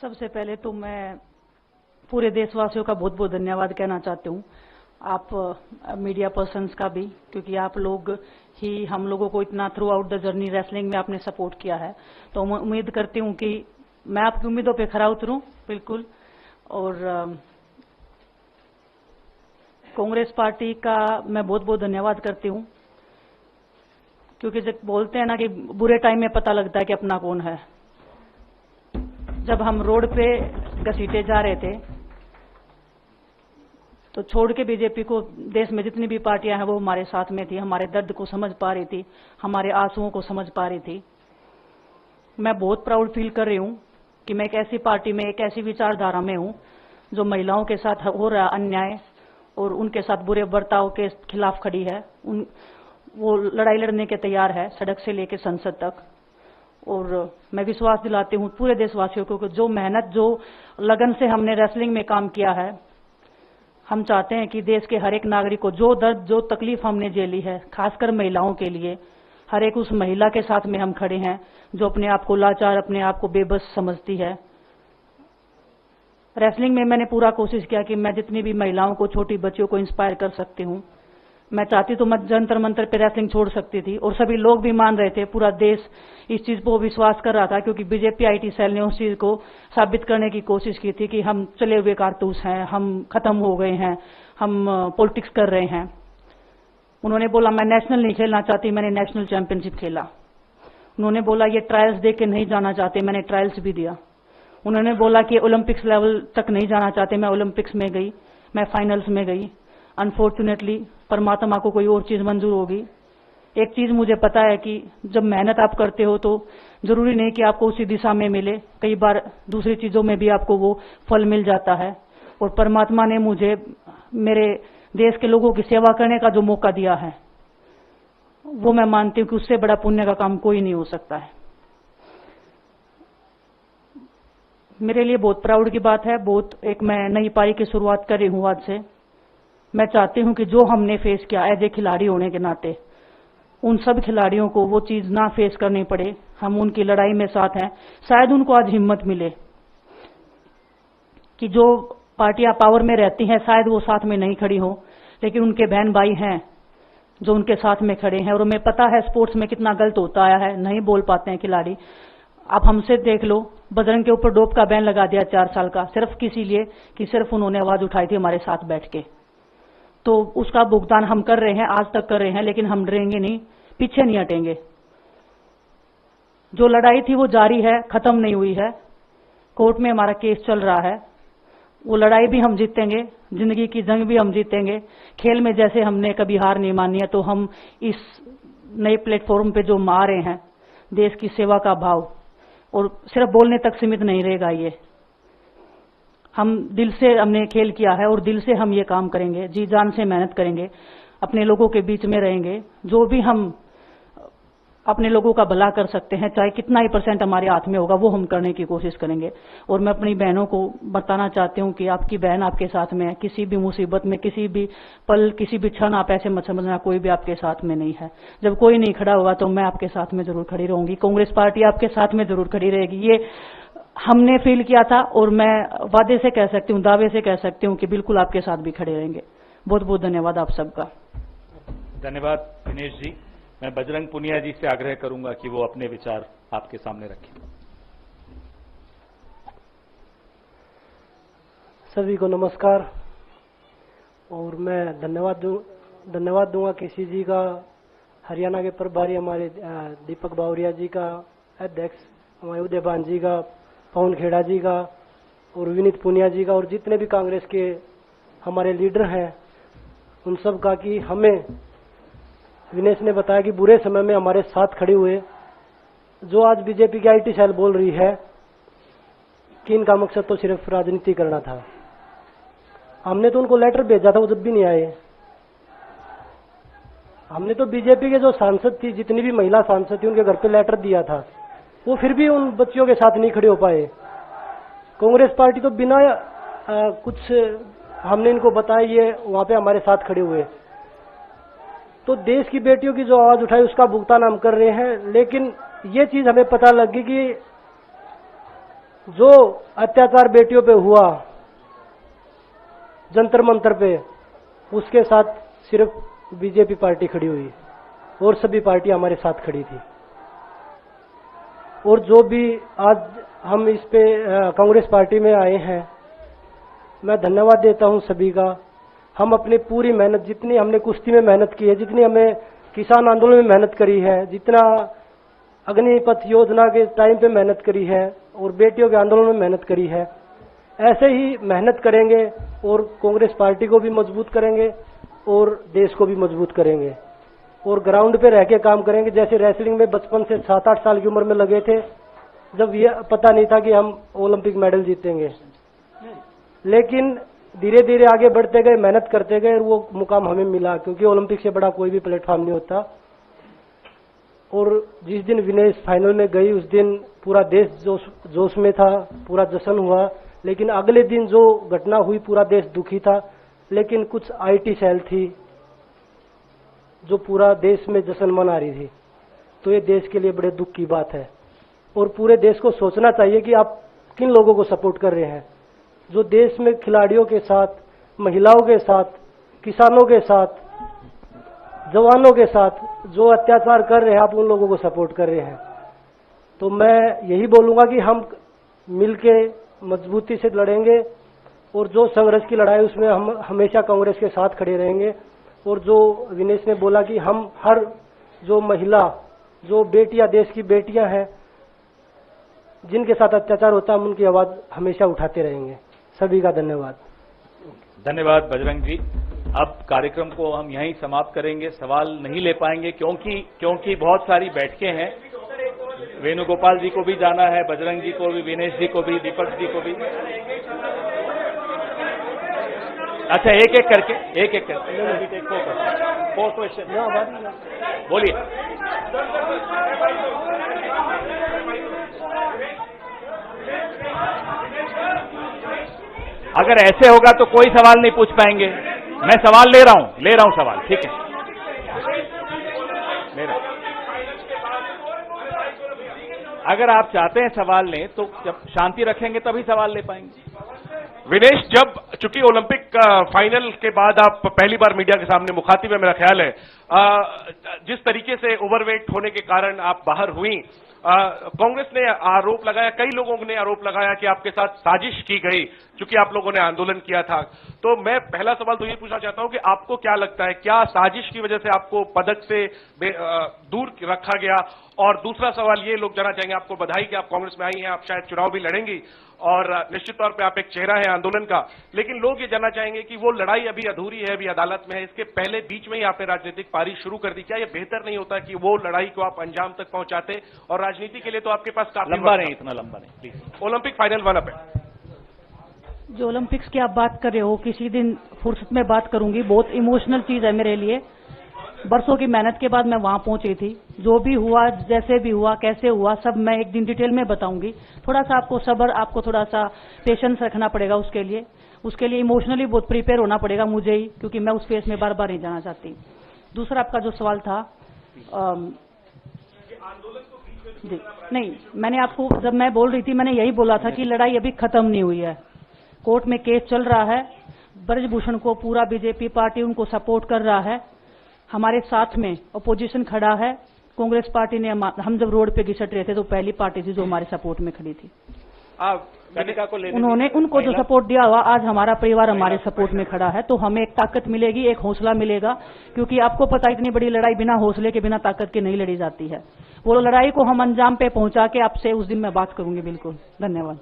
सबसे पहले तो मैं पूरे देशवासियों का बहुत बहुत धन्यवाद कहना चाहती हूँ, आप मीडिया पर्सन्स का भी, क्योंकि आप लोग ही हम लोगों को इतना through out the journey wrestling में आपने सपोर्ट किया है। तो मैं उम्मीद करती हूँ कि मैं आपकी उम्मीदों पे खरा उतरूँ बिल्कुल। और कांग्रेस पार्टी का मैं बहुत बहुत धन्यवाद करती हूँ, क्योंकि जब बोलते हैं ना कि बुरे टाइम में पता लगता है कि अपना कौन है। जब हम रोड पे घसीटे जा रहे थे तो छोड़ के बीजेपी को, देश में जितनी भी पार्टियां हैं वो हमारे साथ में थी, हमारे दर्द को समझ पा रही थी, हमारे आंसुओं को समझ पा रही थी। मैं बहुत प्राउड फील कर रही हूँ कि मैं एक ऐसी पार्टी में, एक ऐसी विचारधारा में हूँ जो महिलाओं के साथ हो रहा अन्याय और उनके साथ बुरे बर्ताव के खिलाफ खड़ी है। वो लड़ाई लड़ने के तैयार है, सड़क से लेकर संसद तक। और मैं विश्वास दिलाती हूँ पूरे देशवासियों को कि जो मेहनत, जो लगन से हमने रेसलिंग में काम किया है, हम चाहते हैं कि देश के हर एक नागरिक को जो दर्द, जो तकलीफ हमने झेली है, खासकर महिलाओं के लिए, हर एक उस महिला के साथ में हम खड़े हैं जो अपने आप को लाचार, अपने आप को बेबस समझती है। रेसलिंग में मैंने पूरा कोशिश किया कि मैं जितनी भी महिलाओं को, छोटी बच्चियों को इंस्पायर कर सकती हूँ। मैं चाहती तो मैं जंतर मंतर पे रेसलिंग छोड़ सकती थी, और सभी लोग भी मान रहे थे, पूरा देश इस चीज को विश्वास कर रहा था, क्योंकि बीजेपी आईटी सेल ने उस चीज को साबित करने की कोशिश की थी कि हम चले हुए कारतूस हैं, हम खत्म हो गए हैं, हम पॉलिटिक्स कर रहे हैं। उन्होंने बोला मैं नेशनल नहीं खेलना चाहती, मैंने नेशनल चैंपियनशिप खेला। उन्होंने बोला ये ट्रायल्स दे के नहीं जाना चाहते, मैंने ट्रायल्स भी दिया। उन्होंने बोला कि ओलंपिक्स लेवल तक नहीं जाना चाहते, मैं ओलंपिक्स में गई, मैं फाइनल्स में गई। अनफॉर्चुनेटली परमात्मा को कोई और चीज मंजूर होगी। एक चीज मुझे पता है कि जब मेहनत आप करते हो तो जरूरी नहीं कि आपको उसी दिशा में मिले, कई बार दूसरी चीजों में भी आपको वो फल मिल जाता है। और परमात्मा ने मुझे मेरे देश के लोगों की सेवा करने का जो मौका दिया है, वो मैं मानती हूँ कि उससे बड़ा पुण्य का काम कोई नहीं हो सकता है। मेरे लिए बहुत प्राउड की बात है। एक मैं नई पारी की शुरुआत कर रही हूँ आज से। मैं चाहती हूं कि जो हमने फेस किया एज ए खिलाड़ी होने के नाते, उन सब खिलाड़ियों को वो चीज ना फेस करनी पड़े। हम उनकी लड़ाई में साथ हैं। शायद उनको आज हिम्मत मिले कि जो पार्टियां पावर में रहती हैं शायद वो साथ में नहीं खड़ी हो, लेकिन उनके बहन भाई हैं जो उनके साथ में खड़े हैं। और हमें पता है स्पोर्ट्स में कितना गलत होता आया है, नहीं बोल पाते हैं खिलाड़ी। आप हमसे देख लो, बजरंग के ऊपर डोप का बैन लगा दिया 4 साल का, सिर्फ किसी लिए कि सिर्फ उन्होंने आवाज उठाई थी हमारे साथ बैठ के। तो उसका भुगतान हम कर रहे हैं, आज तक कर रहे हैं, लेकिन हम डरेंगे नहीं, पीछे नहीं हटेंगे। जो लड़ाई थी वो जारी है, खत्म नहीं हुई है। कोर्ट में हमारा केस चल रहा है, वो लड़ाई भी हम जीतेंगे, जिंदगी की जंग भी हम जीतेंगे। खेल में जैसे हमने कभी हार नहीं मानी है, तो हम इस नए प्लेटफॉर्म पे जो आ रहे हैं, देश की सेवा का भाव, और सिर्फ बोलने तक सीमित नहीं रहेगा। ये हम दिल से हमने खेल किया है और दिल से हम ये काम करेंगे, जी जान से मेहनत करेंगे, अपने लोगों के बीच में रहेंगे। जो भी हम अपने लोगों का भला कर सकते हैं, चाहे कितना ही % हमारे हाथ में होगा, वो हम करने की कोशिश करेंगे। और मैं अपनी बहनों को बताना चाहती हूँ कि आपकी बहन आपके साथ में है। किसी भी मुसीबत में, किसी भी पल, किसी भी क्षण आप ऐसे मत समझना कोई भी आपके साथ में नहीं है। जब कोई नहीं खड़ा होगा तो मैं आपके साथ में जरूर खड़ी रहूंगी, कांग्रेस पार्टी आपके साथ में जरूर खड़ी रहेगी। ये हमने फील किया था, और मैं वादे से कह सकती हूँ, दावे से कह सकती हूँ कि बिल्कुल आपके साथ भी खड़े रहेंगे। बहुत बहुत धन्यवाद आप सबका। धन्यवाद दिनेश जी। मैं बजरंग पुनिया जी से आग्रह करूंगा कि वो अपने विचार आपके सामने रखें। सभी को नमस्कार। और मैं धन्यवाद दूंगा केसी जी का, हरियाणा के प्रभारी हमारे दीपक बावरिया जी का, अध्यक्ष हमारे उदयभान जी का, पवन खेड़ा जी का, और विनीत पुनिया जी का, और जितने भी कांग्रेस के हमारे लीडर हैं उन सब का, कि हमें विनेश ने बताया कि बुरे समय में हमारे साथ खड़े हुए। जो आज बीजेपी की आईटी सेल बोल रही है कि इनका मकसद तो सिर्फ राजनीति करना था, हमने तो उनको लेटर भेजा था, वो जब भी नहीं आए। हमने तो बीजेपी के जो सांसद थी, जितनी भी महिला सांसद थी, उनके घर पे लेटर दिया था, वो फिर भी उन बच्चियों के साथ नहीं खड़े हो पाए। कांग्रेस पार्टी तो बिना कुछ हमने इनको बताया, ये वहां पे हमारे साथ खड़े हुए। तो देश की बेटियों की जो आवाज उठाई उसका भुगतान हम कर रहे हैं। लेकिन ये चीज हमें पता लग गई कि जो अत्याचार बेटियों पे हुआ जंतर मंतर पे, उसके साथ सिर्फ बीजेपी पार्टी खड़ी हुई और सभी पार्टी हमारे साथ खड़ी थी। और जो भी आज हम इस पे कांग्रेस पार्टी में आए हैं, मैं धन्यवाद देता हूं सभी का। हम अपनी पूरी मेहनत, जितनी हमने कुश्ती में मेहनत की है, जितनी हमें किसान आंदोलन में मेहनत करी है, जितना अग्निपथ योजना के टाइम पे मेहनत करी है और बेटियों के आंदोलन में मेहनत करी है, ऐसे ही मेहनत करेंगे और कांग्रेस पार्टी को भी मजबूत करेंगे और देश को भी मजबूत करेंगे और ग्राउंड पे रह के काम करेंगे। जैसे रेसलिंग में बचपन से 7-8 साल की उम्र में लगे थे, जब ये पता नहीं था कि हम ओलंपिक मेडल जीतेंगे, लेकिन धीरे धीरे आगे बढ़ते गए, मेहनत करते गए और वो मुकाम हमें मिला, क्योंकि ओलंपिक से बड़ा कोई भी प्लेटफॉर्म नहीं होता। और जिस दिन विनेश फाइनल में गई, उस दिन पूरा देश जोश में था, पूरा जश्न हुआ। लेकिन अगले दिन जो घटना हुई, पूरा देश दुखी था। लेकिन कुछ आईटी सेल थी जो पूरा देश में जश्न मना रही थी, तो ये देश के लिए बड़े दुख की बात है। और पूरे देश को सोचना चाहिए कि आप किन लोगों को सपोर्ट कर रहे हैं। जो देश में खिलाड़ियों के साथ, महिलाओं के साथ, किसानों के साथ, जवानों के साथ जो अत्याचार कर रहे हैं, आप उन लोगों को सपोर्ट कर रहे हैं। तो मैं यही बोलूंगा कि हम मिलके मजबूती से लड़ेंगे और जो संघर्ष की लड़ाई, उसमें हम हमेशा कांग्रेस के साथ खड़े रहेंगे। और जो विनेश ने बोला कि हम हर जो महिला, जो बेटियां, देश की बेटियां हैं जिनके साथ अत्याचार होता है, हम उनकी आवाज हमेशा उठाते रहेंगे। सभी का धन्यवाद। धन्यवाद बजरंग जी। अब कार्यक्रम को हम यहीं समाप्त करेंगे, सवाल नहीं ले पाएंगे क्योंकि बहुत सारी बैठकें हैं। वेणुगोपाल जी को भी जाना है, बजरंग जी को भी, विनेश जी को भी, दीपक जी को भी। अच्छा, एक एक करके फोर क्वेश्चन बोलिए। अगर ऐसे होगा तो कोई सवाल नहीं पूछ पाएंगे। मैं सवाल ले रहा हूं सवाल, ठीक है, ले रहा हूं। अगर आप चाहते हैं सवाल लें तो जब शांति रखेंगे तभी सवाल ले पाएंगे। विनेश, जब चूंकि ओलंपिक फाइनल के बाद आप पहली बार मीडिया के सामने मुखातिब है, मेरा ख्याल है, जिस तरीके से ओवरवेट होने के कारण आप बाहर हुई, कांग्रेस ने आरोप लगाया, कई लोगों ने आरोप लगाया कि आपके साथ साजिश की गई, चूंकि आप लोगों ने आंदोलन किया था। तो मैं पहला सवाल तो ये पूछना चाहता हूं कि आपको क्या लगता है, क्या साजिश की वजह से आपको पदक से दूर रखा गया? और दूसरा सवाल ये लोग जानना चाहेंगे, आपको बधाई कि आप कांग्रेस में आई हैं, आप शायद चुनाव भी लड़ेंगी और निश्चित तौर पे आप एक चेहरा है आंदोलन का, लेकिन लोग ये जानना चाहेंगे कि वो लड़ाई अभी अधूरी है, अभी अदालत में है, इसके पहले बीच में ही आपने राजनीतिक पारी शुरू कर दी। क्या ये बेहतर नहीं होता कि वो लड़ाई को आप अंजाम तक पहुंचाते? और राजनीति के लिए तो आपके पास काफी लंबा नहीं, इतना लंबा नहीं प्लीज। ओलंपिक फाइनल वाला पे जो ओलंपिक्स की आप बात कर रहे हो, किसी दिन फुर्सत में बात करूंगी। बहुत इमोशनल चीज है मेरे लिए। बरसों की मेहनत के बाद मैं वहां पहुंची थी। जो भी हुआ, जैसे भी हुआ, कैसे हुआ, सब मैं एक दिन डिटेल में बताऊंगी। थोड़ा सा आपको सब्र, आपको थोड़ा सा पेशेंस रखना पड़ेगा उसके लिए इमोशनली बहुत प्रिपेयर होना पड़ेगा मुझे ही, क्योंकि मैं उस फेस में बार बार नहीं जाना चाहती। दूसरा आपका जो सवाल था, नहीं, मैंने आपको, जब मैं बोल रही थी, मैंने यही बोला था कि लड़ाई अभी खत्म नहीं हुई है। कोर्ट में केस चल रहा है। ब्रजभूषण को पूरा बीजेपी पार्टी उनको सपोर्ट कर रहा है। हमारे साथ में अपोजिशन खड़ा है। कांग्रेस पार्टी ने, हम जब रोड पे घिसट रहे थे तो पहली पार्टी थी जो हमारे सपोर्ट में खड़ी थी। उन्होंने, उनको जो सपोर्ट दिया हुआ, आज हमारा परिवार हमारे सपोर्ट में खड़ा है। तो हमें एक ताकत मिलेगी, एक हौसला मिलेगा, क्योंकि आपको पता है इतनी बड़ी लड़ाई बिना हौसले के, बिना ताकत के नहीं लड़ी जाती है। वो लड़ाई को हम अंजाम पे पहुंचा के आपसे उस दिन मैं बात करूंगी। बिल्कुल, धन्यवाद।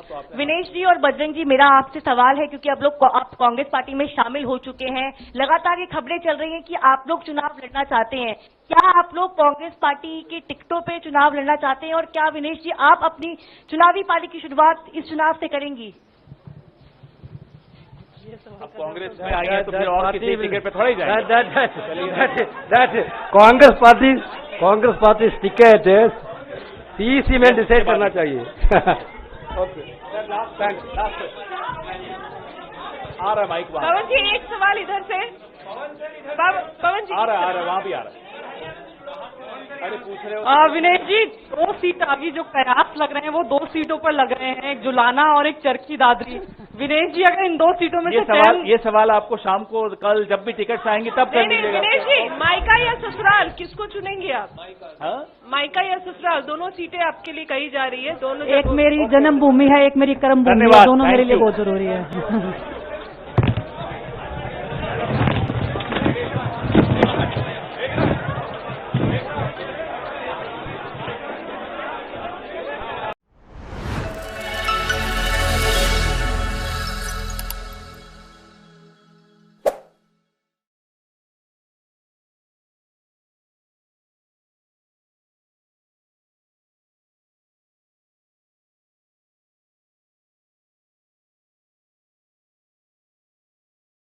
तो विनेश जी और बजरंग जी, मेरा आपसे सवाल है, क्योंकि आप कांग्रेस पार्टी में शामिल हो चुके हैं, लगातार ये खबरें चल रही हैं कि आप लोग चुनाव लड़ना चाहते हैं। क्या आप लोग कांग्रेस पार्टी के टिकटों पे चुनाव लड़ना चाहते हैं? और क्या विनेश जी, आप अपनी चुनावी पारी की शुरुआत इस चुनाव से करेंगी? अब कांग्रेस में आई है तो फिर और किसी टिकट पे थोड़ा ही जाएंगे। कांग्रेस पार्टी टिकट सीसी में डिसाइड करना चाहिए। आ रहा माइक वहां। पवन जी, एक सवाल इधर से। पवन जी, आ रहा है, वहां भी आ रहा है। अरे पूछ रहे हो विनेश जी, 2 सीट आगे जो कयास लग रहे हैं वो 2 सीटों पर लग रहे हैं, एक जुलाना और एक चरखी दादरी। विनेश जी, अगर इन 2 सीटों में से ये सवाल आपको शाम को कल जब भी टिकट्स आएंगे तब कर लीजिएगा। विनेश जी, मायका या ससुराल किसको चुनेंगे आप? हाँ? मायका या ससुराल, दोनों सीटें आपके लिए कही जा रही है। दोनों एक मेरी जन्मभूमि है, एक मेरी कर्म भूमि है, धन्यवाद, दोनों मेरे thank लिए you। बहुत जरूरी है।